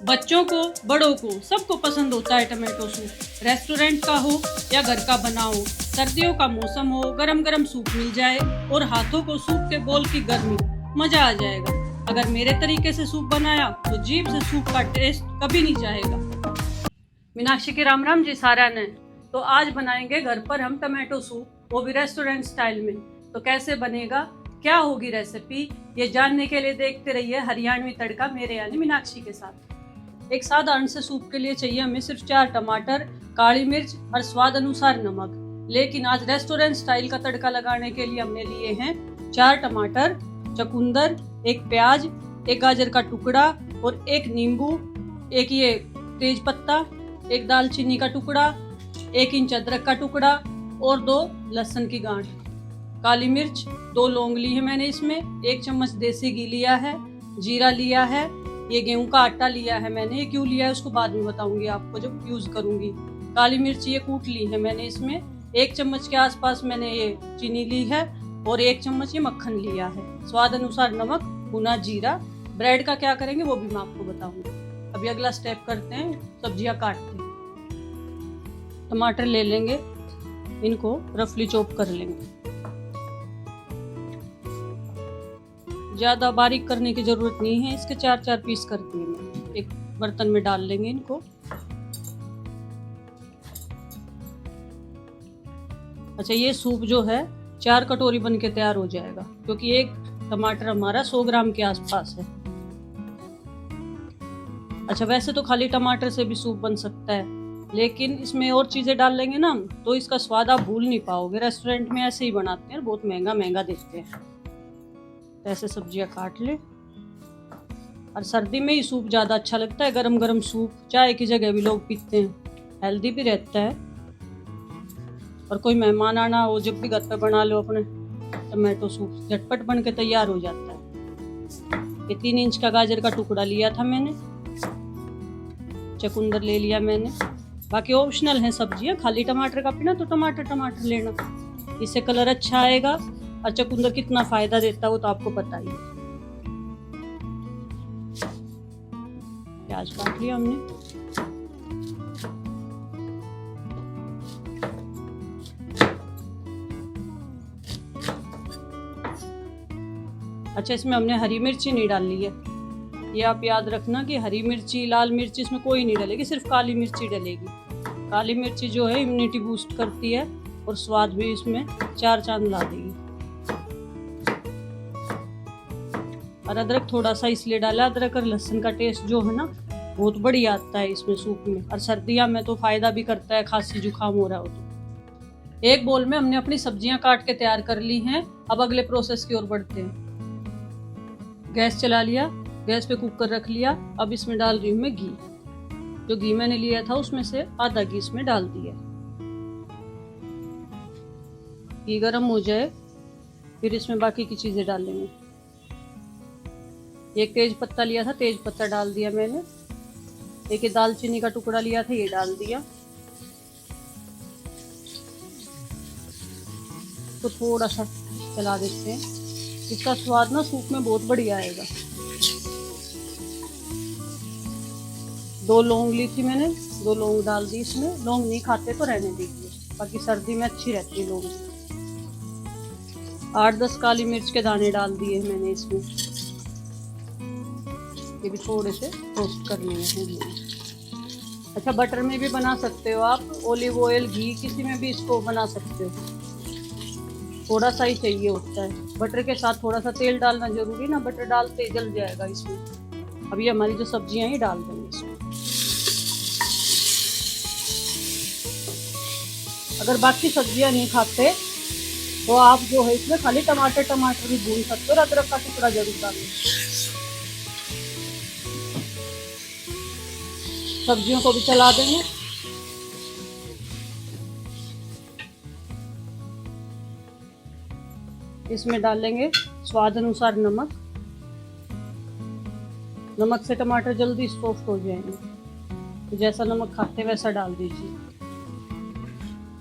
बच्चों को, बड़ों को, सबको पसंद होता है टमाटो सूप। रेस्टोरेंट का हो या घर का बना हो, सर्दियों का मौसम हो, गरम गरम सूप मिल जाए और हाथों को सूप के बोल की गर्मी, मजा आ जाएगा। अगर मेरे तरीके से सूप बनाया तो जीभ से सूप का टेस्ट कभी नहीं जाएगा। मीनाक्षी के राम राम जी सारा ने। तो आज बनाएंगे घर पर हम टमाटो सूप, वो भी रेस्टोरेंट स्टाइल में। तो कैसे बनेगा, क्या होगी रेसिपी, ये जानने के लिए देखते रहिए हरियाणवी तड़का मेरे यानी मीनाक्षी के साथ। एक साधारण से सूप के लिए चाहिए हमें सिर्फ 4 टमाटर, काली मिर्च और स्वाद अनुसार नमक। लेकिन आज रेस्टोरेंट स्टाइल का तड़का लगाने के लिए हमने लिए हैं 4 टमाटर, चुकंदर, एक प्याज, एक गाजर का टुकड़ा और एक नींबू, एक ये तेज पत्ता, एक दालचीनी का टुकड़ा, 1 इंच अदरक का टुकड़ा और 2 लहसुन की गांठ, काली मिर्च, 2 लौंग ली है मैंने इसमें, 1 चम्मच देसी घी लिया है, जीरा लिया है, ये गेहूं का आटा लिया है मैंने। ये क्यों लिया है उसको बाद में बताऊंगी आपको जब यूज करूंगी। काली मिर्च ये कूट ली है मैंने इसमें, 1 चम्मच के आसपास मैंने ये चीनी ली है और 1 चम्मच ये मक्खन लिया है। स्वाद अनुसार नमक, भुना जीरा। ब्रेड का क्या करेंगे वो भी मैं आपको बताऊंगी। अभी अगला स्टेप करते हैं, सब्जियां काटते हैं। टमाटर ले लेंगे, इनको रफली चॉप कर लेंगे। ज़्यादा बारीक करने की ज़रूरत नहीं है, इसके 4-4 पीस कर दिए मैंने। एक बर्तन में डाल लेंगे इनको। अच्छा, ये सूप जो है 4 कटोरी बन के तैयार हो जाएगा, क्योंकि एक टमाटर हमारा 100 ग्राम के आसपास है। अच्छा, वैसे तो खाली टमाटर से भी सूप बन सकता है, लेकिन इसमें और चीज़ें डाल लेंगे ना हम, तो इसका स्वाद आप भूल नहीं पाओगे। रेस्टोरेंट में ऐसे ही बनाते हैं, बहुत महंगा महंगा देते हैं। ऐसे सब्जियां काट ले। और सर्दी में ही सूप ज़्यादा अच्छा लगता है, गरम गरम सूप चाय की जगह भी लोग पीते हैं, हेल्दी भी रहता है। और कोई मेहमान आना हो, जब भी घर पे बना लो अपने टमाटो सूप, झटपट बन के तैयार हो जाता है। ये 3 इंच का गाजर का टुकड़ा लिया था मैंने, चुकंदर ले लिया मैंने। बाकी ऑप्शनल है सब्जियां, खाली टमाटर का पीना तो टमाटर लेना, इससे कलर अच्छा आएगा। और चुकंदर कितना फायदा देता है वो तो आपको पता ही है। प्याज काट लिया हमने। अच्छा, इसमें हमने हरी मिर्ची नहीं डाली है, ये आप याद रखना कि हरी मिर्ची, लाल मिर्ची इसमें कोई नहीं डलेगी, सिर्फ काली मिर्ची डलेगी। काली मिर्ची जो है इम्यूनिटी बूस्ट करती है और स्वाद भी इसमें 4 चांद ला देगी। और अदरक थोड़ा सा इसलिए डाला, अदरक और लहसुन का टेस्ट जो है ना बहुत बढ़िया आता है इसमें सूप में। और सर्दियाँ में तो फायदा भी करता है, खांसी जुकाम हो रहा हो तो। एक बोल में हमने अपनी सब्जियां काट के तैयार कर ली हैं। अब अगले प्रोसेस की ओर बढ़ते हैं। गैस चला लिया, गैस पे कुकर रख लिया। अब इसमें डाल रही हूँ मैं घी। जो घी मैंने लिया था उसमें से आधा घी इसमें डाल दिया। घी गर्म हो जाए फिर इसमें बाकी की चीजें डाल लेंगे। एक तेज पत्ता लिया था, तेज पत्ता डाल दिया मैंने। एक दालचीनी का टुकड़ा लिया था, ये डाल दिया। तो थोड़ा सा चला देते हैं, इसका स्वाद ना सूप में बहुत बढ़िया आएगा। 2 लौंग ली थी मैंने, 2 लौंग डाल दी इसमें। लौंग नहीं खाते तो रहने दीजिए, बाकी सर्दी में अच्छी रहती है लौंग। 8-10 काली मिर्च के दाने डाल दिए मैंने इसमें। ये भी थोड़े से रोस्ट करने हैं। अच्छा, बटर में भी बना सकते हो आप, ऑलिव ऑयल, घी, किसी में भी इसको बना सकते हो। थोड़ा सा ही चाहिए होता है, बटर के साथ थोड़ा सा तेल डालना जरूरी ना, बटर डालते ही जल जाएगा इसमें। अभी हमारी जो सब्जियां ही डाल देंगे इसमें। अगर बाकी सब्जियां नहीं खाते तो आप जो है इसमें खाली टमाटर भी भून सकते हो और अदरक का टुकड़ा जरूर डालें। सब्जियों को भी चला देंगे। इसमें डालेंगे स्वाद अनुसार नमक। नमक से टमाटर जल्दी सॉफ्ट हो जाएंगे, तो जैसा नमक खाते वैसा डाल दीजिए।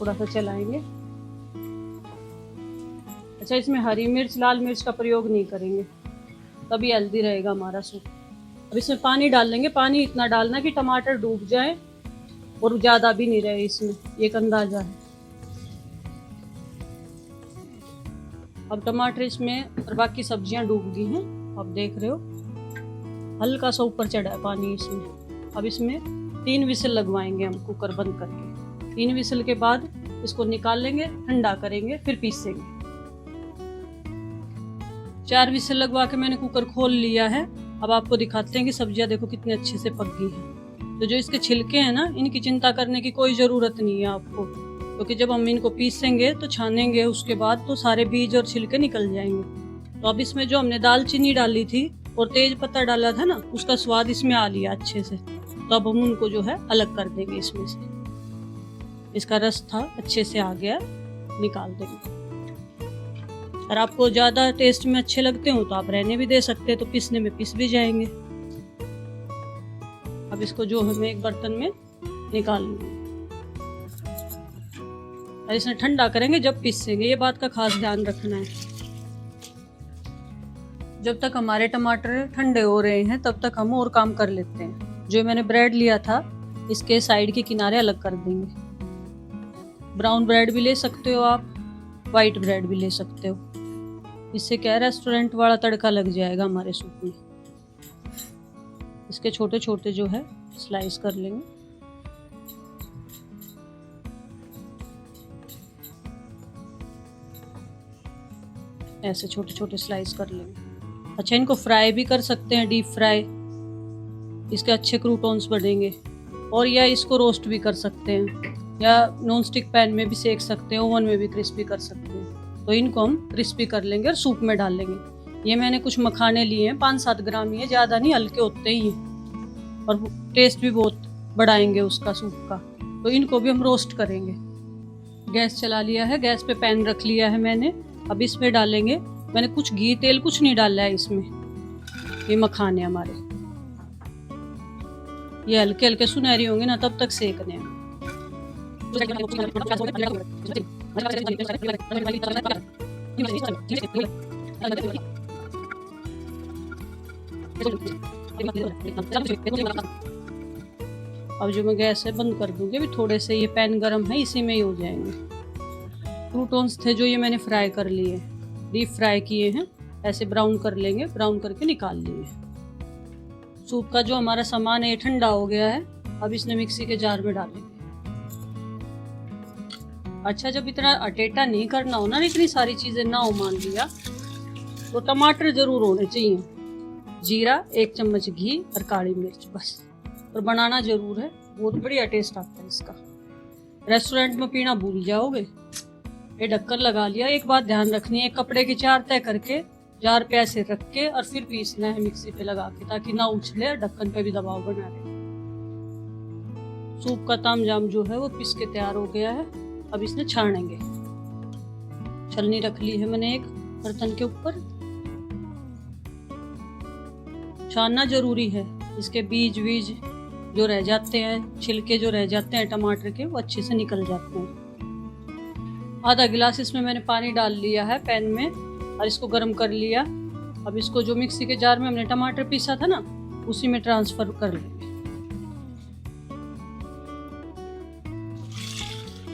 थोड़ा सा चलाएंगे। अच्छा, इसमें हरी मिर्च, लाल मिर्च का प्रयोग नहीं करेंगे, तभी हेल्दी रहेगा हमारा सूप। अब इसमें पानी डाल लेंगे। पानी इतना डालना कि टमाटर डूब जाए और ज़्यादा भी नहीं रहे इसमें, एक अंदाज़ा है। अब टमाटर इसमें और बाकी सब्जियां डूब गई हैं, आप देख रहे हो। हल्का सा ऊपर चढ़ा है पानी इसमें। अब इसमें 3 विसल लगवाएंगे हम कुकर बंद करके। 3 विसल के बाद इसको निकाल लेंगे, ठंडा करेंगे, फिर पीसेंगे। 4 विसल लगवा के मैंने कुकर खोल लिया है। अब आपको दिखाते हैं कि सब्जियां देखो कितने अच्छे से पक गई हैं। तो जो इसके छिलके हैं ना, इनकी चिंता करने की कोई ज़रूरत नहीं है आपको, क्योंकि जब हम इनको पीसेंगे तो छानेंगे उसके बाद तो सारे बीज और छिलके निकल जाएंगे। तो अब इसमें जो हमने दालचीनी डाली थी और तेज पत्ता डाला था ना, उसका स्वाद इसमें आ लिया अच्छे से। तो अब हम उनको जो है अलग कर देंगे इसमें से। इसका रस था अच्छे से आ गया, निकाल देंगे। और आपको ज़्यादा टेस्ट में अच्छे लगते हो तो आप रहने भी दे सकते हैं, तो पीसने में पीस भी जाएंगे। अब इसको जो हमें एक बर्तन में निकाल लेंगे और इसे ठंडा करेंगे जब पीसेंगे, ये बात का खास ध्यान रखना है। जब तक हमारे टमाटर ठंडे हो रहे हैं तब तक हम और काम कर लेते हैं। जो मैंने ब्रेड लिया था इसके साइड के किनारे अलग कर देंगे। ब्राउन ब्रेड भी ले सकते हो आप, वाइट ब्रेड भी ले सकते हो। इससे क्या है, रेस्टोरेंट वाला तड़का लग जाएगा हमारे सूप में। इसके छोटे छोटे जो है स्लाइस कर लेंगे। ऐसे छोटे छोटे स्लाइस कर लेंगे। अच्छा, इनको फ्राई भी कर सकते हैं, डीप फ्राई। इसके अच्छे क्रूटॉन्स बनेंगे। और या इसको रोस्ट भी कर सकते हैं, या नॉन स्टिक पैन में भी सेक सकते हैं, ओवन में भी क्रिस्पी कर सकते हैं। तो इनको हम क्रिस्पी कर लेंगे और सूप में डाल लेंगे। ये मैंने कुछ मखाने लिए हैं, 5-7 ग्राम ही है, ज़्यादा नहीं, हल्के होते ही हैं और टेस्ट भी बहुत बढ़ाएंगे उसका सूप का। तो इनको भी हम रोस्ट करेंगे। गैस चला लिया है, गैस पे पैन रख लिया है मैंने। अब इसमें डालेंगे, मैंने कुछ घी तेल कुछ नहीं डाला है इसमें। ये मखाने हमारे ये हल्के हल्के सुनहरी होंगे ना, तब तक सेकने हैं। अब जो मैं गैस है बंद कर दूंगी, अभी थोड़े से ये पैन गरम है, इसी में ही हो जाएंगे। क्रूटॉन्स थे जो ये मैंने फ्राई कर लिए, डीप फ्राई किए हैं, ऐसे ब्राउन कर लेंगे। ब्राउन करके निकाल लिए। सूप का जो हमारा सामान है ये ठंडा हो गया है। अब इसने मिक्सी के जार में डालेंगे। अच्छा, जब इतना अटेटा नहीं करना हो ना, इतनी सारी चीजें ना हो मान लिया, तो टमाटर जरूर होने चाहिए, जीरा, 1 चम्मच घी और काली मिर्च, बस। और बनाना जरूर है, बहुत बढ़िया टेस्ट आता है इसका। रेस्टोरेंट में पीना भूल जाओगे। ये ढक्कन लगा लिया। एक बात ध्यान रखनी है, कपड़े की 4 तय करके जार पे ऐसे रख के और फिर पीसना है मिक्सी पे लगा के, ताकि ना उछले और ढक्कन पे भी दबाव बना रहे। सूप का तामझाम जो है वो पीस के तैयार हो गया है। अब इसने छानेंगे। छलनी रख ली है मैंने एक बर्तन के ऊपर। छानना जरूरी है, इसके बीज जो रह जाते हैं, छिलके जो रह जाते हैं टमाटर के, वो अच्छे से निकल जाते हैं। आधा गिलास इसमें मैंने पानी डाल लिया है पैन में और इसको गर्म कर लिया। अब इसको जो मिक्सी के जार में हमने टमाटर पीसा था ना, उसी में ट्रांसफर कर लेंगे,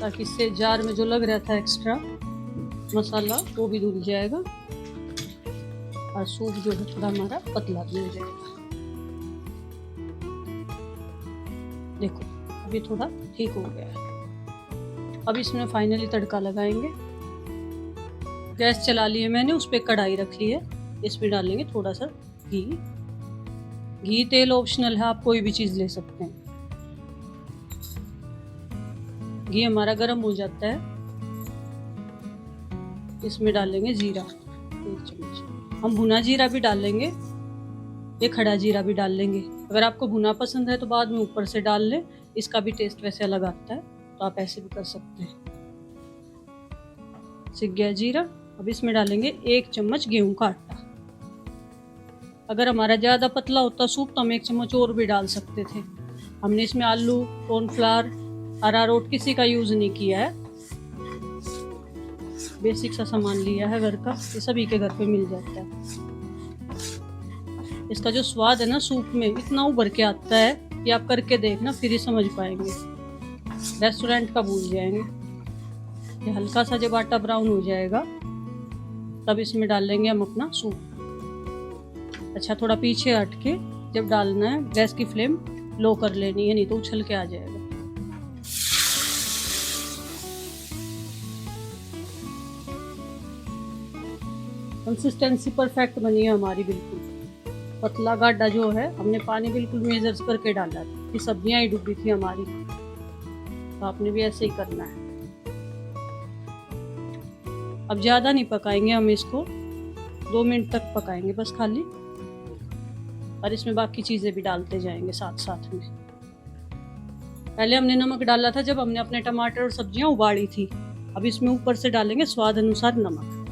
ताकि इससे जार में जो लग रहा था एक्स्ट्रा मसाला वो भी धुल जाएगा और सूप जो है थोड़ा हमारा पतला भी हो जाएगा। देखो अभी थोड़ा ठीक हो गया है। अब इसमें फाइनली तड़का लगाएंगे। गैस चला ली है मैंने, उस पर कढ़ाई रख ली है। इसमें डालेंगे थोड़ा सा घी। घी तेल ऑप्शनल है, आप कोई भी चीज़ ले सकते हैं। घी हमारा गर्म हो जाता है, इसमें डालेंगे जीरा 1 चम्मच। हम भुना जीरा भी डालेंगे, ये खड़ा जीरा भी डाल लेंगे। अगर आपको भुना पसंद है तो बाद में ऊपर से डाल लें, इसका भी टेस्ट वैसे अलग आता है, तो आप ऐसे भी कर सकते हैं। सिक गया जीरा। अब इसमें डालेंगे 1 चम्मच गेहूं का आटा। अगर हमारा ज़्यादा पतला होता सूप तो हम 1 चम्मच और भी डाल सकते थे। हमने इसमें आलू, कॉर्नफ्लावर, अरारोट किसी का यूज़ नहीं किया है। बेसिक सा सामान लिया है घर का, ये सभी के घर पे मिल जाता है। इसका जो स्वाद है ना सूप में इतना उभर के आता है कि आप करके देखना फिर ही समझ पाएंगे, रेस्टोरेंट का भूल जाएंगे। ये हल्का सा जब आटा ब्राउन हो जाएगा तब इसमें डाल लेंगे हम अपना सूप। अच्छा थोड़ा पीछे हट के जब डालना है गैस की फ्लेम लो कर लेनी है, नहीं तो उछल के आ जाएगा। कंसिस्टेंसी परफेक्ट बनी है हमारी, बिल्कुल पतला गाढ़ा जो है, हमने पानी बिल्कुल मेजर्स करके डाला था कि सब्जियां ही डूबी थी हमारी, तो आपने भी ऐसे ही करना है। अब ज़्यादा नहीं पकाएंगे हम इसको, 2 मिनट तक पकाएंगे बस खाली, और इसमें बाकी चीज़ें भी डालते जाएंगे साथ साथ में। पहले हमने नमक डाला था जब हमने अपने टमाटर और सब्जियां उबाली थी, अब इसमें ऊपर से डालेंगे स्वाद अनुसार नमक।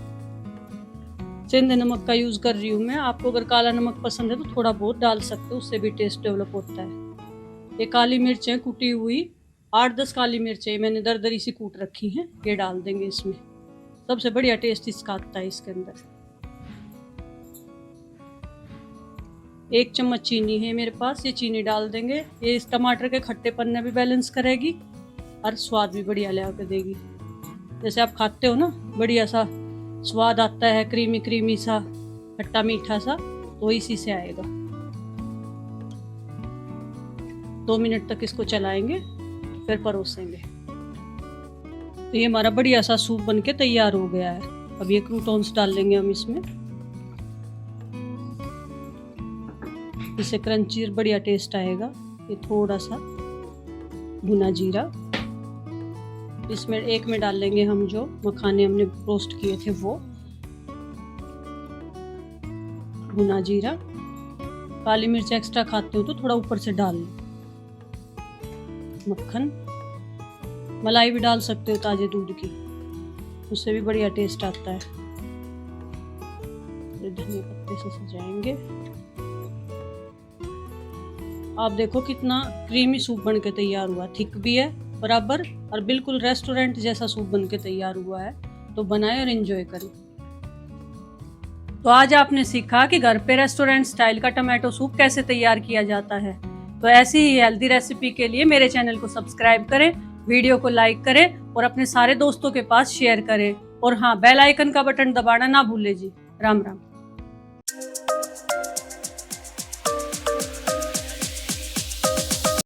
सिंध नमक का यूज़ कर रही हूँ मैं, आपको अगर काला नमक पसंद है तो थोड़ा बहुत डाल सकते हो, उससे भी टेस्ट डेवलप होता है। ये काली मिर्चें कुटी हुई 8-10 काली मिर्चें मैंने दरदरी सी कूट रखी हैं, ये डाल देंगे इसमें, सबसे बढ़िया टेस्ट इसका आता है इसके अंदर। 1 चम्मच चीनी है मेरे पास, ये चीनी डाल देंगे, ये इस टमाटर के खट्टेपन में भी बैलेंस करेगी और स्वाद भी बढ़िया ला कर देगी। जैसे आप खाते हो ना बढ़िया सा स्वाद आता है, क्रीमी क्रीमी सा खट्टा मीठा सा, तो इसी से आएगा। 2 मिनट तक इसको चलाएंगे फिर परोसेंगे। तो ये हमारा बढ़िया सा सूप बनके तैयार हो गया है। अब ये क्रूटॉन्स डाल लेंगे हम इसमें, इससे क्रंची बढ़िया टेस्ट आएगा। ये थोड़ा सा भुना जीरा, इसमें 1 में डाल लेंगे हम जो मखाने हमने रोस्ट किए थे वो, भुना जीरा। काली मिर्च एक्स्ट्रा खाते हो तो थोड़ा ऊपर से डाल लो। मक्खन, मलाई भी डाल सकते हो ताजे दूध की, उससे भी बढ़िया टेस्ट आता है। धनिया पत्ते से सजाएंगे। आप देखो कितना क्रीमी सूप बनके तैयार हुआ, थिक भी है बराबर और बिल्कुल रेस्टोरेंट जैसा सूप बनके तैयार हुआ है। तो बनाएं और एंजॉय करें। तो आज आपने सीखा कि घर पे रेस्टोरेंट स्टाइल का टमाटो सूप कैसे तैयार किया जाता है। तो ऐसी ही हेल्दी रेसिपी के लिए मेरे चैनल को सब्सक्राइब करें, वीडियो को लाइक करें और अपने सारे दोस्तों के पास शेयर करें। और हाँ, बेल आइकन का बटन दबाना ना भूलें जी। राम राम।